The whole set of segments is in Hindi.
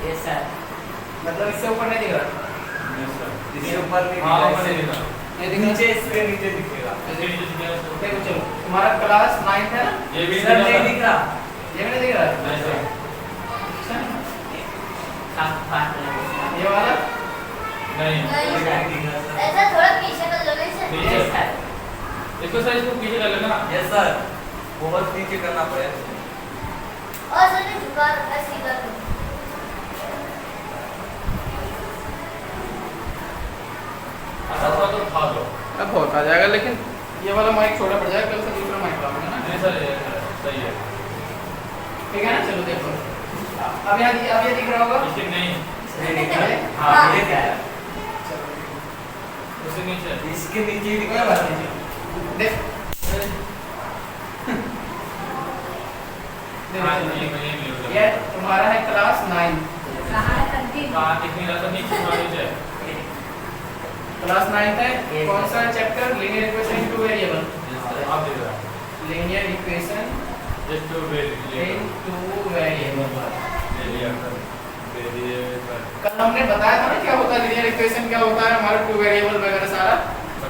Yes sir. मतलब इससे ऊपर नहीं दिख रहा? Yes sir. इससे ऊपर नहीं हाँ दिख ऊपर नहीं रहा? दिखा। ये दिख रहा? नीचे इसके नीचे दिखेगा। इसके नीचे दिख गया इसको। देखो चलो, तुम्हारा क्लास 9th है ना? ये भी सर दिखा नहीं था। दिख रहा। ये भी नहीं दिख रहा? नहीं सर। आप बात करें। ये वाला? नहीं नहीं सर। दिख रहा सर। ऐसा थोड़ा पीछे कर लो सर। नीचे। Yes sir. इसको सर इसको पीछे कर लेना। Yes sir. बहुत नीचे करना पड़ेगा। और सर ने झुका रखा है सीधा तो। अच्छा थोड़ा तो उठा दो। अब बहुत आ जाएगा, लेकिन ये वाला माइक छोटा पड़ जाएगा, कल से दूसरा माइक लाऊंगा ना। नहीं सर ये सही है। ठीक है ना? चलो देखो, अब यहाँ अब ये दिख रहा होगा? इसके नहीं। नहीं दिख रहा है। हाँ। हाँ ये दिख रहा है। चलो उसके नीचे। इसके नीचे ही दिख कोई रहा बात है। नहीं। देख हाँ ये नहीं ये तुम्हारा है क्लास 9। कहाँ है कंटिन्यू? कहाँ दिख नहीं रहा था नीचे थोड़ा नीचे। क्लास 9 है। कौन सा chapter? Linear equation in two variable. आप देख रहा है। Linear equation just two in two variable. कल हमने बताया था ना क्या होता है लीनियर इक्वेशन, क्या होता है हमारा टू वेरिएबल वगैरह सारा।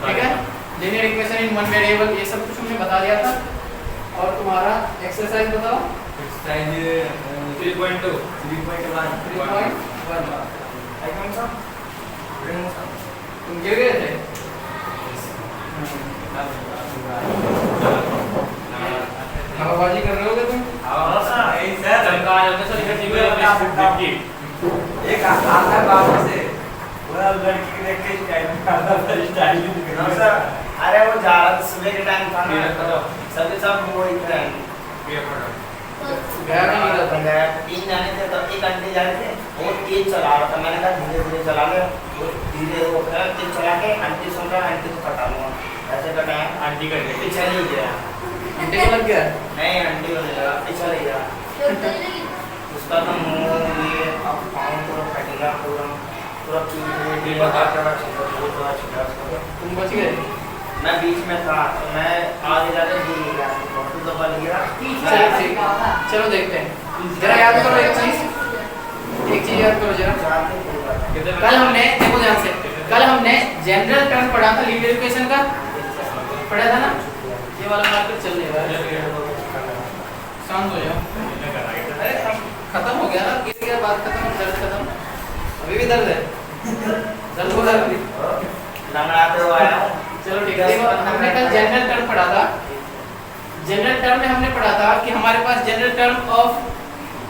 ठीक है? Linear equation in one variable, ये सब कुछ हमने बता दिया था। और तुम्हारा एक्सरसाइज बताओ। एक्सरसाइज 3.2 3.1 3.1 आई कम सम तुम गिर गए थे? हवाबाजी कर रहे होगे तुम? और सर नहीं सर चमका आ जाता है सर इधर ठीक है। एक आता है बाहर से पूरा लड़की को देख के स्टाइल निकालता था, स्टाइल ही दिख रहा सर, अरे वो जा रहा था सुबह के टाइम था ये ना, बताओ। सभी सब वो इधर आए। ये पढ़ो। गया नहीं इधर तक। गया, 3 जाने थे, तो एक आंटी जा रहे थे, वो तेज चला रहा था। मैंने कहा धीरे धीरे चला ले, वो धीरे वो तेज चला के आंटी सुन रहा, आंटी को कटा लूंगा, ऐसे कटाया, आंटी कर देती। पीछे नहीं गया। घंटे को लग गया? नहीं, आंटी को नहीं लगा, पीछे नहीं गया। चोट तो नहीं लगी? उसका तो मुंह ये अब पाँव पूरा फटेगा, पूरा पूरा ये पीठ बता। पूरा छिटा उसका। तुम बच गए? मैं बीच में था, तो मैं आगे जाके गिर गया, बहुत दफा लग गया। चलो ठीक है, चलो देखते हैं। जरा याद करो एक चीज याद करो जरा। जाते कोई बात नहीं। कितने कल हमने, देखो ध्यान से, कल हमने जनरल टर्म पढ़ा था लीनियर इक्वेशन का, पढ़ा था ना? ये वाला मार्कर चल नहीं रहा है, शांत हो जाओ। अरे अब खत्म हो गया ना, गिर गया, बात खत्म, दर्द खत्म। अभी भी दर्द है? दर्द हो रहा है? लंगड़ाते हुए आया हूँ। चलो ठीक है, देखो हमने कल जनरल टर्म पढ़ा था। जनरल टर्म में हमने पढ़ा था कि हमारे पास general term of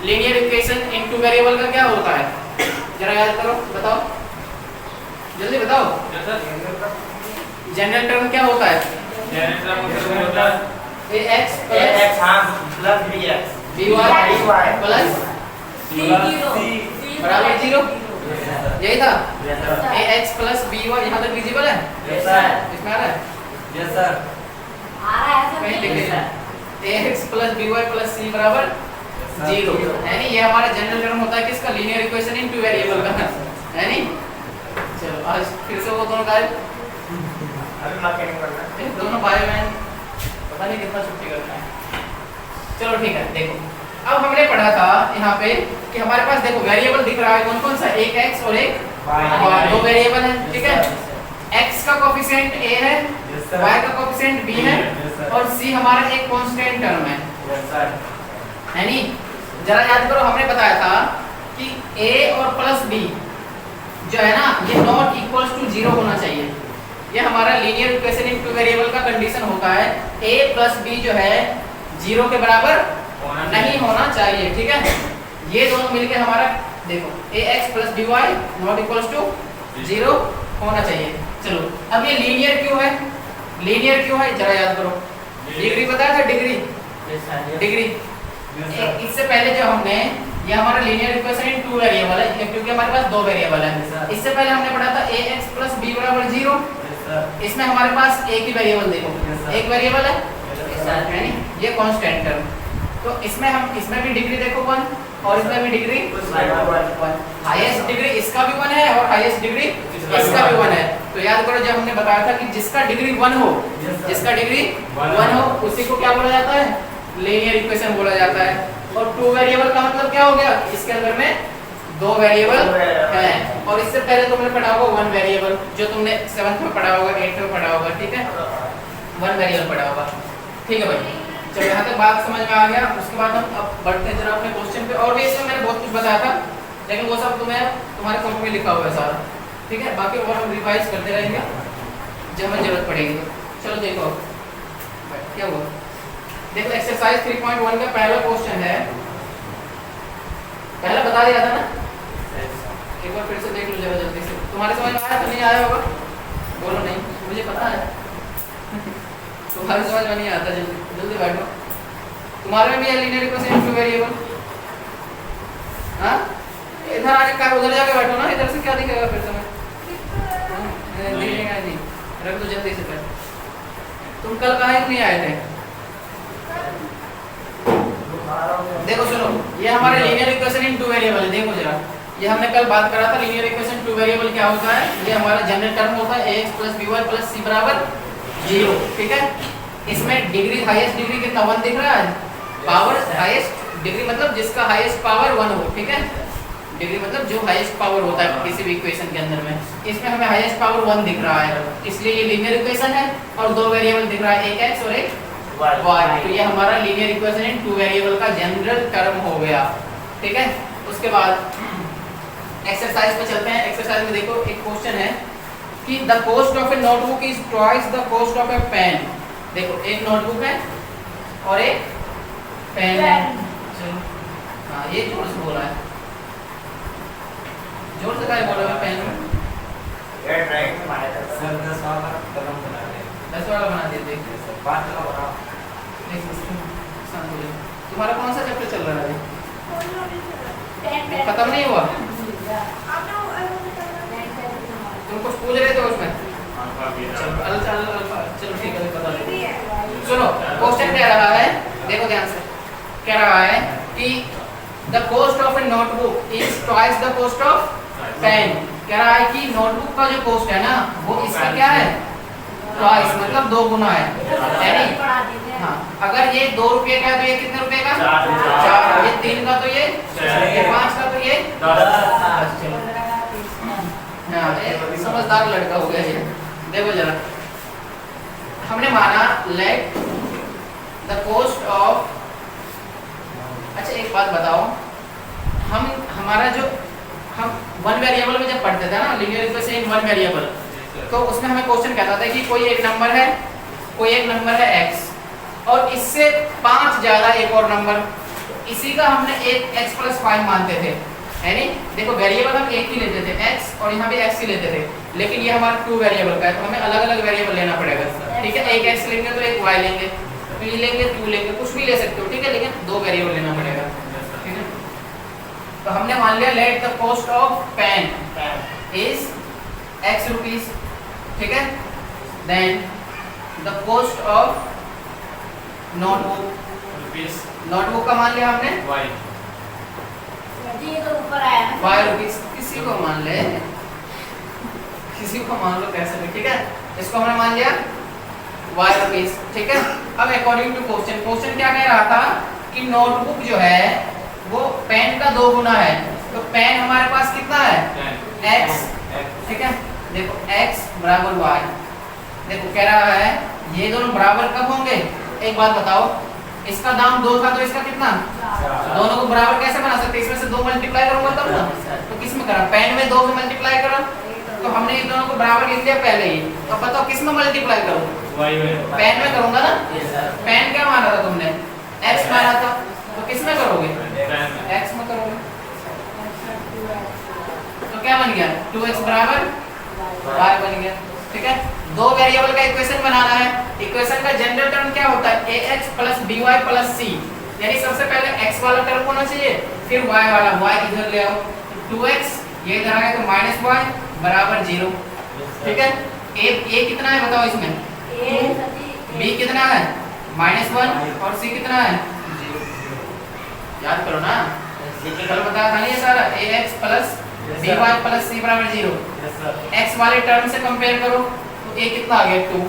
linear equation in two variable का क्या होता है? जरा याद करो, बताओ, जल्दी बताओ। जनरल टर्म क्या होता है? जनरल मतलब होता है ax x हाँ प्लस bx by प्लस बराबर 0, यही था? ax प्लस by यहाँ तक विजिबल है? Yes, sir. इसमें आ रहा है? यस सर आ रहा है सर? कहीं नहीं लिखे sir. ax plus by plus c बराबर 0, यानी ये हमारा जनरल टर्म होता है किसका? Linear equation in two variable का, है नी? चलो आज फिर से वो दोनों गायब, अभी मैकेनिक करना है। ये दोनों भाई बहन पता नहीं कितना छुट्टी करते हैं। चलो ठीक है, देखो अब हमने पढ़ा था यहाँ पे कि हमारे पास देखो वेरिएबल दिख रहा है कौन कौन सा? एक x और एक y, दो वेरिएबल है, ठीक है? x का कोफिशिएंट a है, y का कोफिशिएंट b है, और c हमारा एक कांस्टेंट टर्म है, है नी? जरा याद करो, हमने बताया था कि a और प्लस b जो है ना, ये नॉट इक्वल्स टू 0 होना चाहिए। ये हमारा linear equation in two variable का कंडीशन होता है। a प्लस b जो है 0 के बराबर नहीं होना चाहिए, ठीक है? ये दोनों मिलके हमारा देखो ax plus by not equals to 0 होना चाहिए। चलो अब ये लीनियर क्यों है? लीनियर क्यों है जरा याद करो। डिग्री बताया था, डिग्री डिग्री इससे पहले जो हमने, ये हमारा linear equation in two variable है क्योंकि हमारे पास दो वेरिएबल है। इससे पहले हमने पढ़ा था ax प्लस b बराबर 0, इसमें हमारे पास एक ही वेरिएबल, देखो एक वेरिएबल है नी? ये कांस्टेंट टर्म, तो इसमें भी डिग्री देखो 1 और इसमें भी डिग्री 1। हाईएस्ट डिग्री इसका भी 1 है और हाईएस्ट डिग्री इसका भी 1 है। तो याद करो जब हमने बताया था कि जिसका डिग्री 1 हो, जिसका डिग्री 1 हो उसी को क्या बोला जाता है? लीनियर इक्वेशन बोला जाता है। और टू वेरिएबल का मतलब क्या हो गया? इसके अंदर में दो वेरिएबल हैं, और इससे पहले तुमने पढ़ा होगा वन वेरिएबल, जो तुमने 7th में पढ़ा होगा, 8th में पढ़ा होगा, ठीक है, वन वेरिएबल पढ़ा होगा, ठीक है भाई। चलो यहाँ तक बात समझ में आ गया। उसके बाद हम अब बढ़ते हैं जरा अपने क्वेश्चन पे। और भी इसमें मैंने बहुत कुछ बताया था, लेकिन वो सब तुम्हारे कॉपी में लिखा हुआ है सारा, ठीक है, बाकी और हम रिवाइज करते रहेंगे जब हमें जरूरत पड़ेगी। चलो देखो क्या हुआ, देखो एक्सरसाइज 3.1 का पहला क्वेश्चन है, पहले बता दिया था ना, एक बार फिर से देख लो जरा जल्दी से। तुम्हारे समझ में आया तो नहीं आया होगा, बोलो नहीं, मुझे पता है तुम्हारे समझ में नहीं आता, जल्दी जल्दी बैठो। तुम्हारे में भी है लीनियर इक्वेशन टू वेरिएबल, हाँ इधर आके क्या, उधर जाके बैठो ना, इधर से क्या दिखेगा फिर तुम्हें, दिखेगा नहीं, रख दो जल्दी से कर। तुम कल कहाँ नहीं आए थे? देखो सुनो, ये हमारे linear equation in two variable है, देखो जरा, ये हमने कल बात करा था लीनियर इक्वेशन टू वेरिएबल क्या होता है। ये हमारा जनरल टर्म होता है ax + by + c बराबर 0, ठीक है। इसमें डिग्री, हाईएस्ट डिग्री कितना 1 दिख रहा है, पावर हाईएस्ट डिग्री मतलब जिसका हाईएस्ट पावर 1 हो, ठीक है, डिग्री मतलब जो हाईएस्ट पावर होता है किसी भी इक्वेशन के अंदर में, इसमें हमें हाईएस्ट पावर 1 दिख रहा है, इसलिए ये लीनियर इक्वेशन है। और दो वेरिएबल दिख रहा है, एक x और एक y, तो ये हमारा linear equation in two variable का जनरल टर्म हो गया, ठीक है। उसके बाद एक्सरसाइज पे चलते हैं। एक्सरसाइज में देखो एक क्वेश्चन है कि the cost of a notebook is twice the cost of a pen. देखो एक नोटबुक है और एक पेन है, चलो हाँ ये जोर से बोला है, जोर से क्या बोला है पेन में, ये ड्राइंग में मारा था सर 10 वाला कलम बना दे, 10 वाला बना दिए, देख सर 5 वाला बना। तुम्हारा कौन सा चैप्टर चल रहा है, खत्म नहीं हुआ, तुम कुछ पूछ रहे थे उसमें, चलो ठीक है बता दो। सुनो क्वेश्चन कह रहा है, देखो ध्यान से, कह रहा है कि the cost of a notebook is twice the cost of pen. कह रहा है कि नोटबुक का जो कॉस्ट है ना वो इसका क्या है, ट्वाइस मतलब 2 गुना है, यानी हाँ अगर ये 2 रुपये का है तो ये कितने रुपए का, 4, ये 3 का तो ये 5 का तो ये 10। चलो हाँ समझदार लड़का हो गया ये। देखो जरा, हमने माना लेट द कॉस्ट ऑफ, अच्छा एक बात बताओ, हम हमारा जो हम वन वेरिएबल में जब पढ़ते थे ना linear equation in one variable, तो उसमें हमें क्वेश्चन कहता था कि कोई एक नंबर है x और इससे 5 ज्यादा एक और नंबर, इसी का हमने एक x + 5 मानते थे, यानी देखो वेरिएबल हम एक ही लेते थे x और यहाँ भी x ही लेते थे, लेकिन ये हमारा 2 वेरिएबल का है तो हमें अलग अलग वेरिएबल लेना पड़ेगा, ठीक है। एक x लेंगे तो एक y लेंगे, 3 लेंगे 2 लेंगे, कुछ भी ले सकते हो, ठीक है, लेकिन 2 वेरिएबल लेना पड़ेगा, ठीक है। तो हमने मान लिया let the cost of pen is x rupees, ठीक है, then the cost of notebook का मान लिया हमने ये तो ऊपर आया ना, y रुपीस, किसी को मान ले, किसी को मान लो कैसे भी, ठीक है, इसको हमने मान लिया y रुपीस, ठीक है। अब अकॉर्डिंग टू क्वेश्चन क्या कह रहा था कि नोटबुक जो है वो पेन का 2 गुना है, तो पेन हमारे पास कितना है x, ठीक है। देखो x बराबर y, देखो कह रहा है ये दोनों बराबर कब होंगे, एक बात बताओ, इसका दाम 2 था तो इसका कितना, दोनों को बराबर कैसे बना सकते, इसमें से 2 मल्टीप्लाई करूंगा तब ना, तो किस में करा, पेन में 2 से मल्टीप्लाई करा, तो हमने इन दोनों को बराबर लिख लिया पहले ही, तो बताओ किस में मल्टीप्लाई करूं, पेन में करूंगा ना, पेन क्या माना था तुमने, x माना था, तो किस में करोगे, x में करोगे, तो क्या बन गया 2x बराबर y बन गया, ठीक है। 2 वेरिएबल का इक्वेशन बनाना है, इक्वेशन का जनरल टर्म क्या होता है ax + by + c, यानी सबसे पहले x वाला टर्म होना चाहिए, फिर y वाला, y इधर ले आओ, 2x ये इधर आ गया तो -y बराबर 0, ठीक है। a कितना है बताओ इसमें, b कितना है -1 और c कितना है 0, याद करो ना, कल बताया था ना ये सारा, ax + by + c बराबर 0, x वाले टर्म से कंपेयर करो तो a कितना आ गया 2,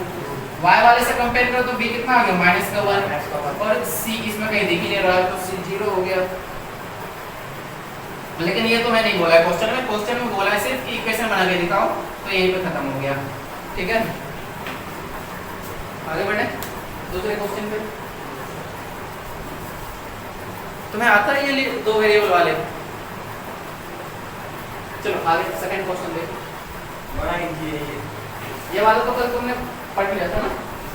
y वाले से कंपेयर करो तो b कितना आ गया -1 और c इसमें कहीं दिख ही नहीं रहा तो c 0 हो गया। लेकिन ये तो मैं नहीं बोला है क्वेश्चन में बोला है सिर्फ इक्वेशन बना के दिखाओ, तो यहीं पे खत्म हो गया। ठीक है, आगे बढ़े दूसरे क्वेश्चन पे। तुम्हें आता है ये दो वेरिएबल वाले? चलो आगे सेकंड क्वेश्चन देखो। बड़ा इजी है ये वाला तो कल तुमने पढ़ लिया था ना?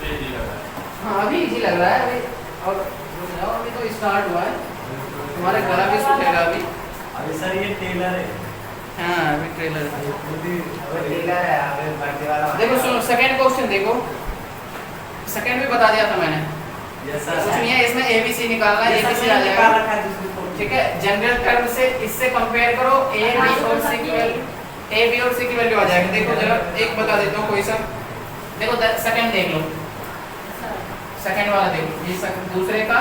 इजी लग रहा है। हाँ अभी इजी लग रहा है अभी, और रुक जाओ, अभी तो स्टार्ट हुआ है, तुम्हारा गला भी सूखेगा अभी। अभी सर ये टेलर है। हाँ अभी ट्रेलर है। टेलर है आगे बढ़ने वाला। देखो सुनो सेकंड क्वेश्चन देखो, सेकंड भी बता दिया था मैंने। यस कुछ सर। नहीं है इसमें एबीसी निकालना है, एबीसी आ निकाल जाएगा। रखा है जिसको। ठीक है, जनरल टर्म से इससे कंपेयर करो, ए बी और सी की वैल्यू, ए बी और सी की वैल्यू आ जाएगी। देखो जरा एक बता देता हूँ कोई सा, देखो सेकंड देख लो, सेकंड वाला देखो, ये दूसरे का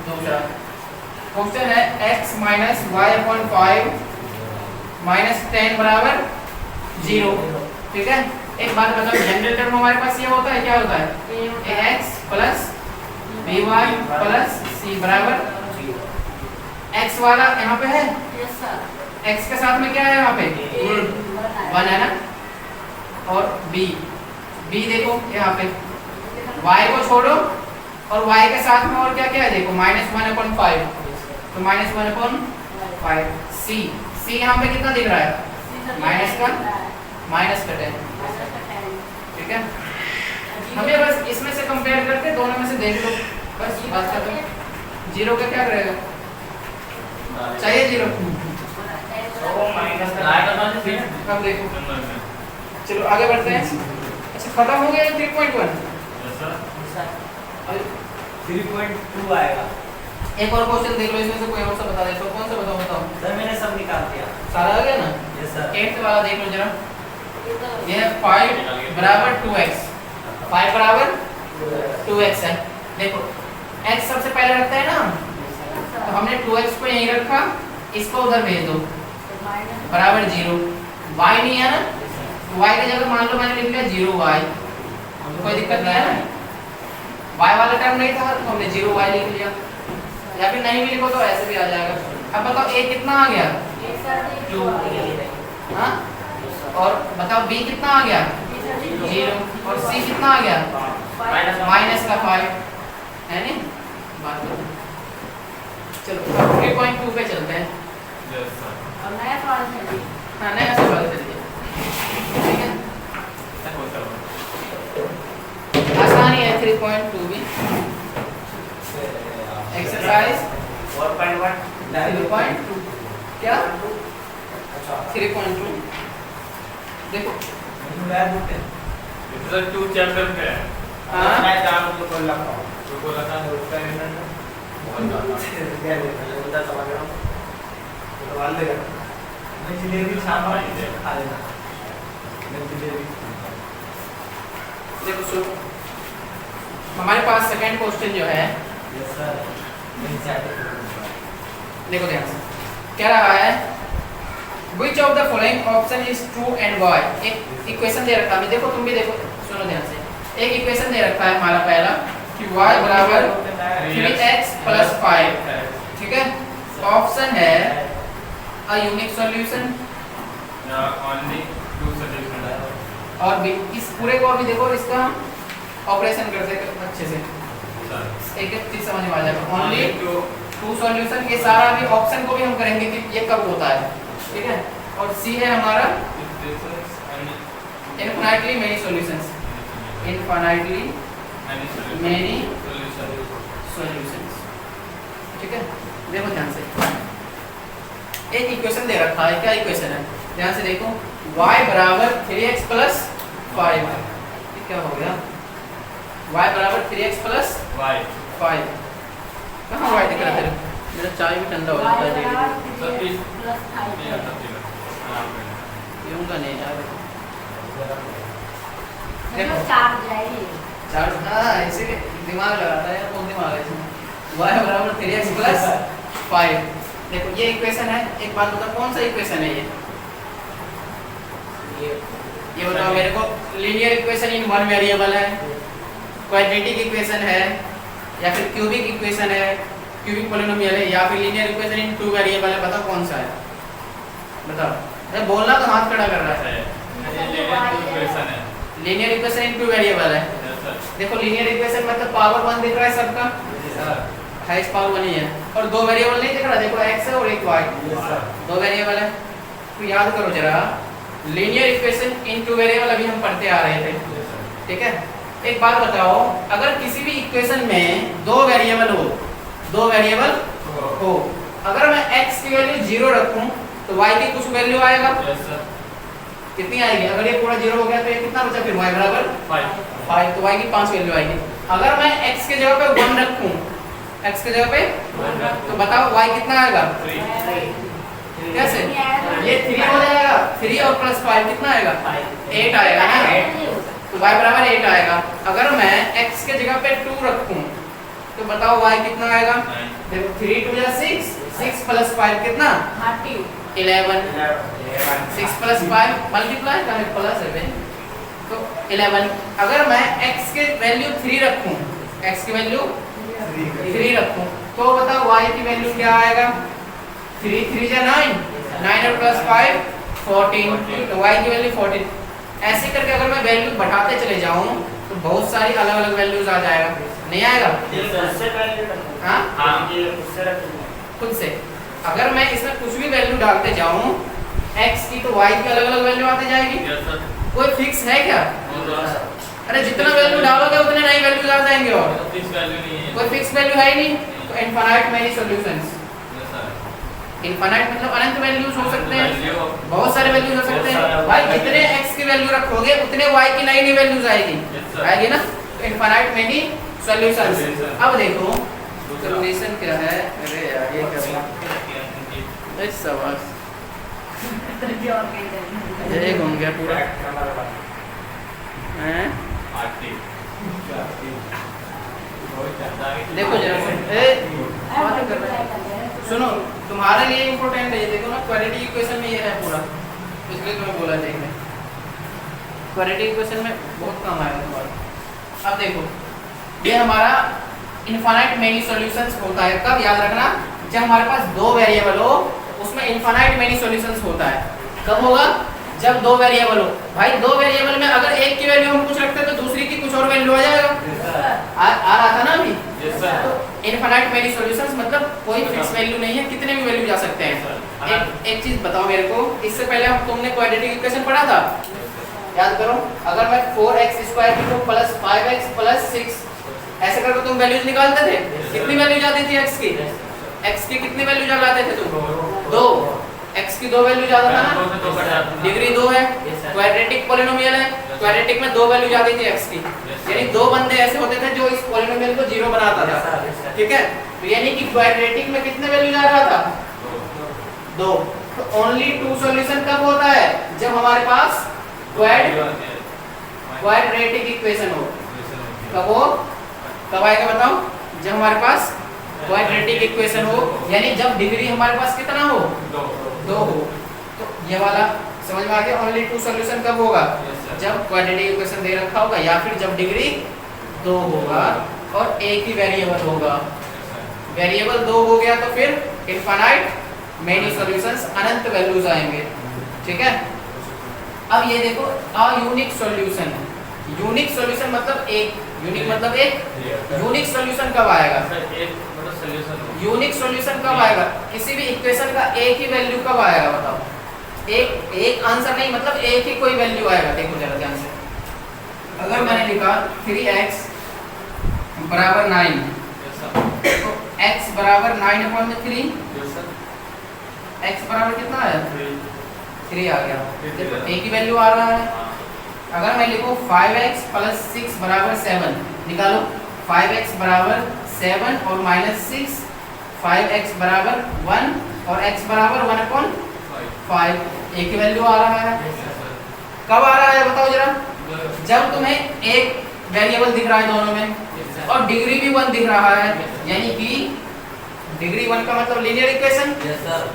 दूसरा क्वेश्चन है x minus y upon 5 minus 10 बराबर 0। ठीक है, एक बात बताओ, जनरल टर्म हमारे पास ये होता है, क्या होता है? ax plus by plus c बराबर x वाला यहाँ पे है, x के साथ में क्या है यहाँ पे? 1 है ना, और b देखो यहाँ पे, y को छोड़ो और y के साथ में और क्या क्या है देखो, -1/5, तो -1/5। c यहाँ पे कितना दिख रहा है? माइनस का 10। ठीक है, हमें बस इसमें से कंपेयर करके दोनों में से देख लो, बस बात खत्म। 0 का क्या करेगा? चाहिए 0? वो माइनस का लाइट ऑन है फिर। अब देखो, चलो आगे बढ़ते हैं। अच्छा खत्म हो गया 3.1। Yes sir. 3.2 आएगा। एक और क्वेश्चन देख लो, इसमें से कोई और सा बता दे तो। कौन सा बताओ? सर मैंने सब निकाल दिया। सारा आ गया ना? Yes sir. 8th वाला देख लो जरा, ये है 5 बराबर 2x, 5 बराबर 2x है। देखो x सबसे पहले रखता है ना, तो हमने 2x को यहीं रखा, इसको उधर भेज दो, बराबर 0। y नहीं है ना, y की जगह मान लो मैंने लिख लिया 0y, कोई दिक्कत नहीं है ना। y वाला टर्म नहीं था तो हमने 0y लिख लिया, या फिर नहीं भी लिखो तो ऐसे भी आ जाएगा। अब बताओ a कितना आ गया? 2। हाँ, और बताओ b कितना आ गया? 0, और c कितना आ गया? माइनस का 5 है नहीं। बात करो, चलो 3.2 पे चलते हैं। Yes sir. हाँ नया सवाल चलिए। ठीक है, आसानी है 3.2 भी। एक्सरसाइज 4.1 3.2 क्या? 3.2 देखो, सर 2 चैप्टर पे है। हाँ मैं काम तो कर लगा हूं। तो बोला था उसका इन्होंने बहुत ज्यादा क्या ले उधर समझ रहा हूं, तो वाल देगा। मैं जलेबी शाम को खा लेना। मैं जलेबी देखो सुनो, हमारे पास सेकंड क्वेश्चन जो है, यस सर। मैं चाहता देखो ध्यान से क्या रहा है, which of the following option is true and why। एक इक्वेशन दे रखा है, देखो तुम भी देखो, सुनो ध्यान से। एक इक्वेशन दे रखा है हमारा पहला कि y बराबर 3x प्लस 5। ठीक है, ऑप्शन है अ यूनिक सॉल्यूशन, या ओनली 2 सॉल्यूशन है। और भी इस पूरे को अभी देखो, इसका हम ऑपरेशन करते हैं अच्छे से, सर एक एक चीज समझ में आ जाएगा। ओनली 2 टू सॉल्यूशन, ये सारा अभी ऑप्शन को भी हम करेंगे कि ये कब होता है। ठीक है, और सी है हमारा infinitely many solutions, infinitely many solutions. ठीक है, देखो ध्यान से, एक इक्वेशन दे रखा है, क्या इक्वेशन है? ध्यान से देखो, y बराबर 3x प्लस 5। ये क्या हो गया? y बराबर 3x प्लस वाई 5। कहाँ y दिख रहा है तेरे? मेरा चाय भी ठंडा हो जाता है डेली। सर इस ये आता है आराम करना। पीऊंगा नहीं यार। देखो चार्ज जाएगी। चार्ज, हाँ इसीलिए दिमाग लगाता है, कौन दिमाग है इसमें? y बराबर 3x प्लस 5। देखो ये इक्वेशन है, एक बात बताओ कौन सा इक्वेशन है ये बताओ मेरे को। Linear equation in one variable है, क्वाड्रेटिक इक्वेशन है, या फिर क्यूबिक इक्वेशन है, क्यूबिक पॉलिनोमियल है, या फिर linear equation in two variable है, बताओ कौन सा है? बताओ, अरे बोलना तो हाथ खड़ा कर रहा है। इक्वेशन है। Linear equation in two variable है। Yes sir. देखो लीनियर इक्वेशन मतलब पावर 1 दिख रहा है सबका, हाईएस्ट पावर 1 ही है, और दो वेरिएबल नहीं दिख रहा, देखो x है और एक y, दो वेरिएबल है। तो याद करो जरा, linear equation in two variable अभी हम पढ़ते आ रहे थे, ठीक है। एक बात बताओ, अगर किसी भी इक्वेशन में दो वेरिएबल हो, अगर मैं x की वैल्यू 0 रखूं तो y की कुछ वैल्यू आएगा, यस सर। कितनी आएगी? अगर ये पूरा 0 हो गया तो ये कितना बचा, फिर y बराबर 5, तो y की 5 वैल्यू आएगी। अगर मैं x के जगह पे 1 रखूं, x के जगह पे, तो बताओ y कितना आएगा? कैसे? ये 3 हो जाएगा, 3 और प्लस 5 कितना आएगा? 8 आएगा ना, तो y बराबर 8 आएगा। अगर मैं x के जगह पे 2 रखूं तो बताओ y कितना आएगा? देखो 3 2 जा 6, 6 प्लस 5 कितना? 11, 6 प्लस 5 मल्टीप्लाई करें प्लस 7, तो 11। अगर मैं x के वैल्यू 3 रखूं, x की वैल्यू 3 रखूं, तो बताओ y की वैल्यू क्या आएगा? 3 3 जा 9, 9 और प्लस 5 14, तो y की वैल्यू 14। ऐसे करके अगर मैं वैल्यू बढ़ाते चले जाऊं तो बहुत सारी अलग अलग वैल्यूज आ जाएगा, नहीं आएगा? हाँ, खुद से। अगर मैं इसमें कुछ भी वैल्यू डालते जाऊं x की, तो y की अलग अलग वैल्यू आती जाएगी। कोई फिक्स है क्या? अरे जितना वैल्यू डालोगे उतने नई वैल्यूज आ जाएंगे, और कोई फिक्स वैल्यू है ही नहीं। तो इनफाइनाइट मेनी सॉल्यूशंस, इनफाइनाइट मतलब अनंत वैल्यूज हो सकते हैं, बहुत सारे वैल्यूज हो सकते हैं भाई। जितने x की वैल्यू रखोगे उतने y की नई नई वैल्यूज आएगी ना, तो इनफाइनाइट मेनी सॉल्यूशंस। अब देखो सॉल्यूशन क्या है, अरे यार ये क्या है, सवाल ये घूम गया पूरा हैं। देखो जरा सुनो, तुम्हारे लिए इम्पोर्टेंट है ये, देखो ना क्वाड्रेटिक इक्वेशन में ये है पूरा, इसलिए तुम्हें बोला देखने, क्वाड्रेटिक इक्वेशन में बहुत काम आएगा तुम्हारा। अब देखो ये हमारा इनफाइनाइट मेनी सॉल्यूशंस होता है, कब? याद रखना, जब हमारे पास दो वेरिएबल हो उसमें इनफाइनाइट मेनी सॉल्यूशंस होता है। कब होगा? जब दो वेरिएबल हो। भाई दो वेरिएबल में अगर एक की वैल्यू हम कुछ रखते हैं तो दूसरी की कुछ और वैल्यू आ जाएगा, आ रहा था ना अभी। तो इनफाइनाइट मेनी सॉल्यूशंस मतलब कोई फिक्स वैल्यू नहीं है, कितने भी वैल्यू जा सकते हैं। एक चीज बताओ मेरे को, इससे पहले तुमने क्वाड्रेटिक इक्वेशन पढ़ा था, याद करो। अगर मैं 4x² को प्लस 5x प्लस 6 ऐसे करके तुम वैल्यूज निकालते थे, कितनी वैल्यू जाती थी x की? x की कितनी वैल्यू लाते थे तुम? 2। x की 2 वैल्यू ज्यादा था ना, डिग्री 2 है, क्वाड्रेटिक पॉलिनोमियल है, क्वाड्रेटिक में 2 वैल्यू जाती थी x की, यानी दो बंदे ऐसे होते थे जो इस पॉलिनोमियल को 0 बनाता था, ठीक है। तो यानी कि क्वाड्रेटिक में कितने वैल्यू जा रहा था? 2। तो ओनली 2 सॉल्यूशन कब होता है? जब हमारे पास क्वाड्रेटिक इक्वेशन हो। कब हो? कब आएगा बताओ? जब हमारे पास क्वाड्रेटिक इक्वेशन हो, यानी जब डिग्री हमारे पास कितना हो? 2 हो। तो ये वाला समझ में आ गया। ओनली 2 सॉल्यूशन कब होगा? जब क्वाड्रेटिक इक्वेशन दे रखा होगा, या फिर जब डिग्री 2 होगा और एक ही वेरिएबल होगा। वेरिएबल 2 हो गया तो फिर इनफाइनाइट मेनी सॉल्यूशंस, अनंत वैल्यूज आएंगे, ठीक है। अब ये देखो a unique solution, unique solution मतलब एक, यूनिक मतलब एक, यूनिक सॉल्यूशन कब आएगा? यूनिक सॉल्यूशन कब आएगा? किसी भी इक्वेशन का एक ही वैल्यू कब आएगा बताओ? एक आंसर नहीं, मतलब एक ही कोई वैल्यू आएगा। देखो जरा ध्यान से, अगर मैंने लिखा 3x बराबर 9, तो x बराबर 9/3, x बराबर कितना आया? 3 आ गया। देखो एक ही वैल्यू आ रहा है। अगर मैं लिखूं 5x प्लस 6 बराबर 7, निकालो 5x बराबर 7 और -6, 5x बराबर 1 और x बराबर 1/5, एक ही वैल्यू आ रहा है। कब आ रहा है बताओ जरा? जब तुम्हें एक वेरिएबल दिख रहा है दोनों में और डिग्री भी 1 दिख रहा है, यानी कि डिग्री 1 का मतलब लीनियर इक्वेशन,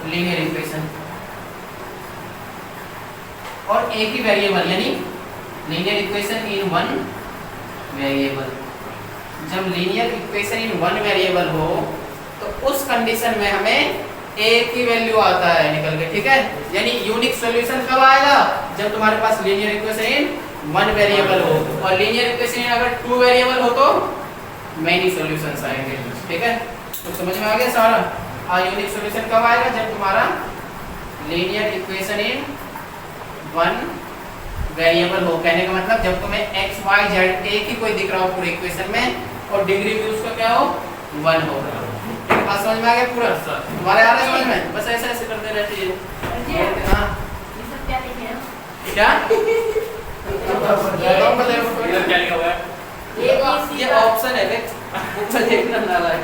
लीनियर इक्वेशन, और एक ही वेरिएबल यानी लीनियर इक्वेशन इन 1 वेरिएबल। जब लीनियर इक्वेशन इन 1 वेरिएबल हो तो उस कंडीशन में हमें एक ही वैल्यू आता है निकल के, ठीक है। यानी यूनिक सॉल्यूशन कब आएगा, जब तुम्हारे पास linear equation in one variable हो, और लीनियर इक्वेशन इन अगर टू वेरिएबल हो तो मेनी सॉल्यूशंस आएंगे, ठीक है। तो समझ में आ गया सारा। यूनिक सॉल्यूशन कब आएगा, जब तुम्हारा linear equation in one variable हो। कहने का मतलब जब तुम्हें x y z एक ही कोई दिख रहा हो पूरे इक्वेशन में और डिग्री भी उसका क्या हो, 1 हो। ठीक है, समझ में आ गया पूरा, तुम्हारे आ रहा है समझ में, बस ऐसे ऐसे करते रहते हैं। हां ये सब क्या लिखे हैं? क्या इधर क्या लिखा हुआ है? ये ऑप्शन है ऊपर देखना ना रहा है,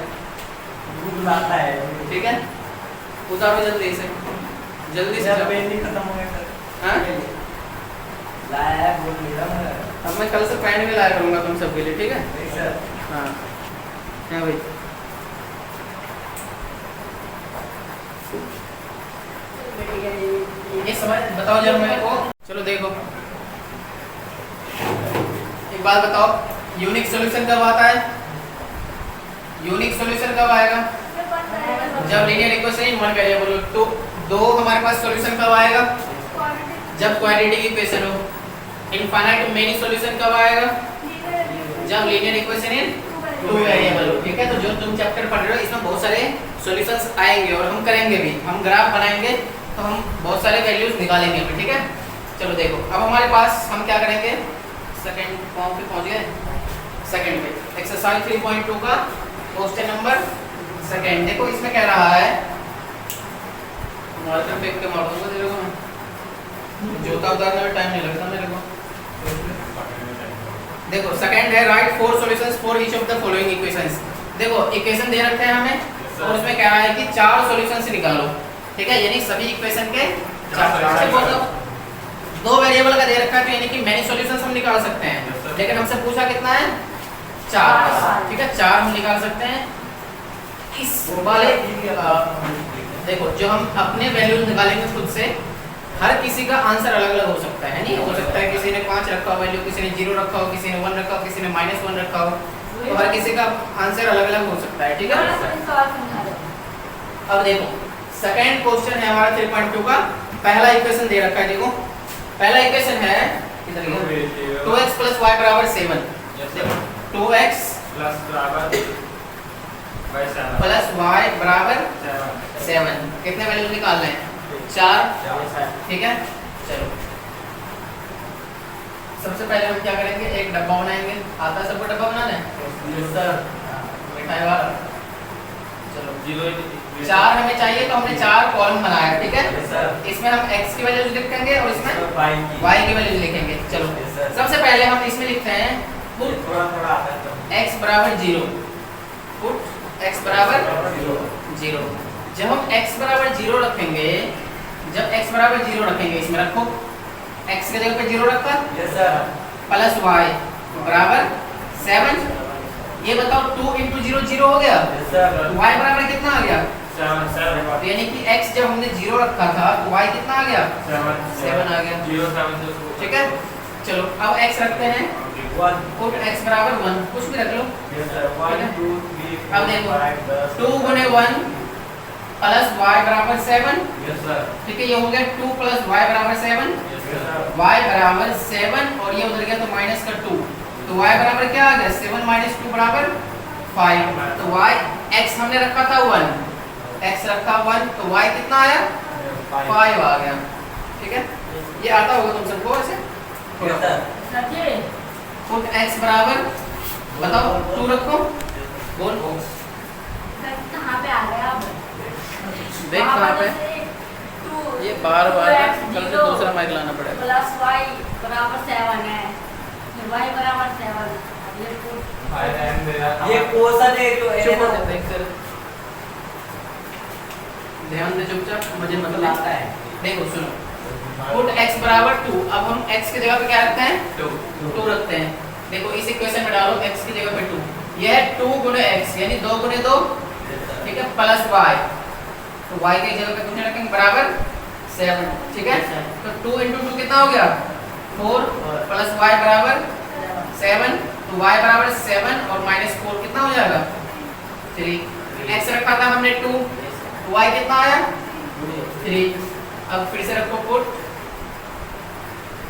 भूख लाता है। ठीक है। उतारो जल्दी से, जल्दी से। पेन नहीं खत्म हो गया सर। हां लाया है, बोल लिया मैं। अब मैं कल से पेन भी लाया करूंगा तुम सबके लिए, ठीक है। नहीं सर। हाँ क्या भाई, ये समझ बताओ जब मेरे को। चलो देखो एक बात बताओ, यूनिक सॉल्यूशन कब आता है, यूनिक सॉल्यूशन कब आएगा, जब linear equation in one variable हो। तो दो हमारे पास सॉल्यूशन कब आएगा, जब क्वाड्रेटिक इक्वेशन हो। इनफाइनाइट मेनी सॉल्यूशन कब आएगा, जब linear equation in two variable हो, ठीक है। तो जो तुम चैप्टर पढ़ रहे हो इसमें बहुत सारे सॉल्यूशंस आएंगे और हम करेंगे भी, हम ग्राफ बनाएंगे तो हम बहुत सारे वैल्यूज निकालेंगे भी, ठीक है। चलो देखो अब हमारे पास हम क्या करेंगे, सेकंड फॉर्म पे पहुंच गए, सेकंड पे एक्सरसाइज 3.2 का क्वेश्चन नंबर सेकंड। देखो इसमें कह रहा है, मार्कर पे के मार दूंगा तेरे को मैं, जूता उतारने में टाइम नहीं लगता मेरे को। देखो सेकंड है, right four solutions for each of the following equations. देखो इक्वेशन दे रखे हैं हमें और उसमें कह रहा है कि चार सॉल्यूशंस निकालो, ठीक है। यानी सभी इक्वेशन के चार, दो वेरिएबल का दे रखा है तो यानी कि मेनी सॉल्यूशंस हम निकाल सकते हैं, लेकिन हमसे पूछा कितना है, चार, ठीक है। चार हम निकाल सकते हैं। इस वाले देखो जो हम अपने वैल्यूज निकालेंगे खुद से, हर किसी का आंसर अलग अलग हो सकता है, नहीं हो सकता है किसी ने 5 रखा हो वैल्यू, किसी ने 0 रखा हो, किसी ने 1 रखा हो, किसी ने -1 रखा हो, तो हर किसी का आंसर अलग अलग हो सकता है, ठीक है। अब देखो सेकंड क्वेश्चन है हमारा 3.2 का, पहला इक्वेशन दे रखा है। देखो पहला इक्वेशन है किधर गया, 2x + y = 7। 2x + y = 7। कितने वैल्यू निकालने हैं, 4, ठीक है। चलो सबसे पहले हम क्या करेंगे, एक डब्बा बनाएंगे। आता है सबको डब्बा बनाना है, सर मिठाई वाला। चलो 4 हमें चाहिए तो हमने 4 कॉलम बनाया, ठीक है। इसमें हम x की वैल्यू लिखेंगे और इसमें y की वैल्यू लिखेंगे। चलो सबसे पहले हम इसमें लिखते हैं पुट x = 0, पुट x = 0। जब हम x = 0 रखेंगे, जब x = 0 रखेंगे, इसमें रखो x के जगह पे 0 रखा, यस सर, प्लस y = 7। ये बताओ 2 × 0 0 हो गया, यस सर, y बराबर कितना आ गया, 7 तो यानी कि x जब हमने 0 रखा था तो y कितना आ गया, 7 आ गया, 0 7 ठीक है। चलो अब x रखते हैं, 1, पुट x = 1, कुछ भी रख लो। यस सर, 1 2 3 अब 4 देखो 5 10 2 × 1 प्लस y = 7, यस सर, ठीक है। ये हो गया 2 + y = 7, यस सर, y = 7 और ये उधर गया तो माइनस का 2, तो y बराबर क्या आ गया, 7 - 2 = 5। तो y x हमने रखा था 1, x रखा 1 तो y कितना आया, 5 आ गया, ठीक है। ये आता होगा तुम सबको ऐसे। यस सर, सच्चे पुट x बराबर बताओ 2 रखो, बोल कहाँ पे आ गया अब? देख कहाँ पे, ये बार-बार कल से दूसरा माइक लाना पड़ेगा। प्लस y = 7 है, y = 7। अब ये पुट ये क्वेश्चन है जो चुप हो जा, देख कर ध्यान दे चुपचाप, मुझे मतलब आता है। देखो सुनो, पुट x = 2। अब हम x की जगह पे क्या रखते हैं, 2 रखते हैं। देखो इस इक्वेशन में डालो x की जगह पे 2, यह है 2 × x यानी 2 × 2, ठीक है, प्लस y, तो y की जगह पे कितने रखेंगे, बराबर 7, ठीक है। तो 2 × 2 कितना हो गया, 4 प्लस y = 7, तो y = 7 और -4 कितना हो जाएगा, 3। x रखा था हमने 2, तो y कितना आया 3। अब फिर से रखो पुट,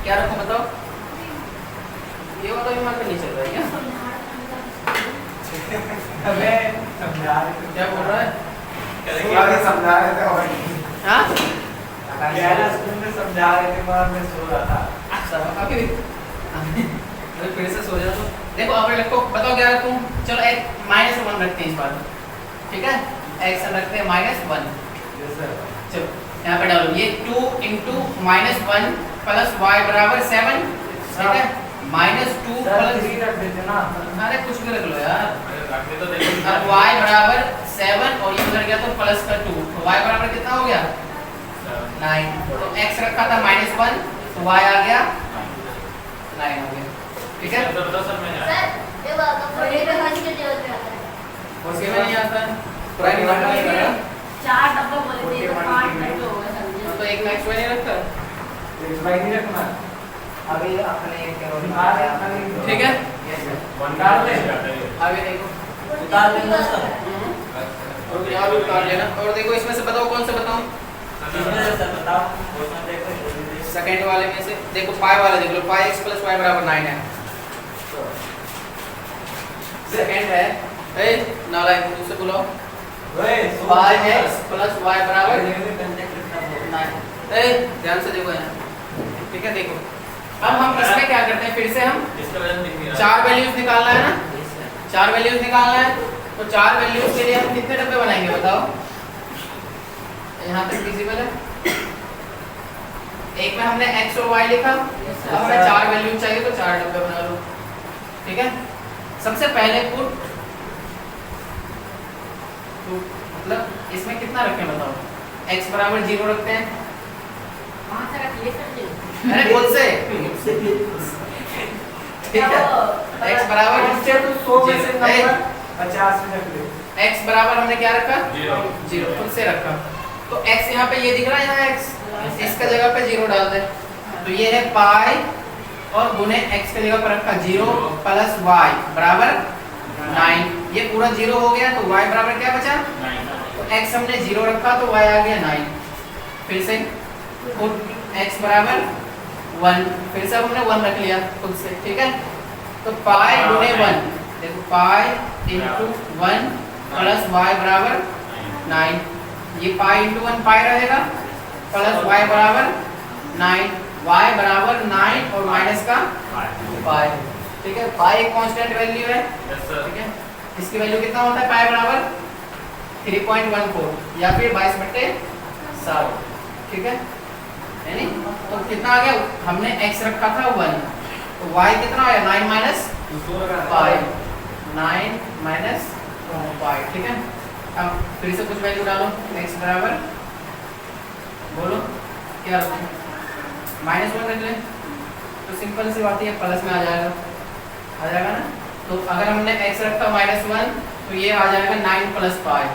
क्या रखो बताओ, ये वाला भी मार्कर नहीं चल रहा है क्या? हमें समझा रहे थे। क्या बोल रहा है? आगे समझा रहे थे और हाँ गैरा स्कूल में समझा रहे थे मगर मैं सो रहा था। अच्छा अभी अरे फिर से सो जा तो देखो अब रखो, बताओ क्या रखूं? चलो एक -1 रखते हैं इस बार, ठीक है? x रखते हैं -1। Yes sir. चलो यहाँ पे डालो, ये 2 × -1 प्लस y बराबर 7, ठीक है? -2 सर प्लस 3 रख देते ना। अरे कुछ भी रख लो यार। रखने तो देखो अब y बराबर 7 और ये उधर गया तो प्लस का 2, तो y बराबर कितना हो गया 9। तो x रखा था -1 तो y आ गया 9 हो गया, ठीक है? तो बताओ सर मैं सर देखो आपका फोड़े पे हंस के टेबल पे आता है। उसके में नहीं आता है, पूरा नहीं नहीं करा 4 डब्बा बोले थे तो 5 मिनट हो गए समझे। तो एक मैक्स नहीं रखा, इस बार नहीं रखना। अभी अपने ठीक है? डाल दे। आगे देखो उतार देना सर। और यहाँ भी उतार लेना। और देखो इसमें से बताओ कौन सा बताऊं? इसमें से सर बताओ क्वेश्चन देखो। सेकंड वाले में से देखो पाई वाला देख लो, पाई x + y बराबर 9 है। सेकंड है ए नालायक मुंह से बोलो, ओए पाई x + y बराबर 9। ए ध्यान से देखो यहाँ, ठीक है? देखो अब हम इसमें क्या करते हैं, फिर से हम इसका वजन दिख नहीं रहा। 4 वैल्यूज निकालना है ना, 4 वैल्यूज निकालना है। तो 4 वैल्यूज के लिए हम कितने डब्बे बनाएंगे बताओ? यहाँ तक विजिबल है? एक में हमने x और y लिखा, अब हमें 4 वैल्यूज चाहिए तो 4 डब्बे बना लो, ठीक है? सबसे पहले पुट, तो मतलब इसमें कितना रखें बताओ? x बराबर 0 रखते हैं। कहां से रख लिए सर जी? अरे खुद से, ठीक है? x बराबर इससे तो 100 में से नंबर 50 में रख ले। x बराबर हमने क्या रखा 0 खुद से रखा। तो x यहाँ पे ये दिख रहा है, यहाँ x, इसका जगह पे 0 डाल दे। तो ये है पाई और गुने x के जगह पर रखा 0 + y बराबर 9। ये पूरा 0 हो गया तो y बराबर क्या बचा? तो x हमने 0 रखा तो y आ गया 9। फिर से पुट x बराबर 1, फिर से हमने 1 रख लिया खुद से, ठीक है? तो पाई गुने 1, देखो पाई × 1 + y बराबर 9। ये पाई × 1 पाई रहेगा प्लस y बराबर 9, y बराबर 9 और माइनस का पाई, ठीक है? पाई एक कांस्टेंट वैल्यू है, यस सर। ठीक है? इसकी वैल्यू कितना होता है? पाई बराबर 3.14 या फिर 22/7, ठीक है? यानी तो कितना आ गया? हमने x रखा था 1, तो y कितना आया? 9 - पाई, 9 - पाई, ठीक है? अब फिर से कुछ वैल्यू डालो। x बराबर बोलो क्या रखो? -1 रख ले तो सिंपल सी बात है, प्लस में आ जाएगा ना? तो अगर हमने x रखा -1 तो ये आ जाएगा 9 + पाई।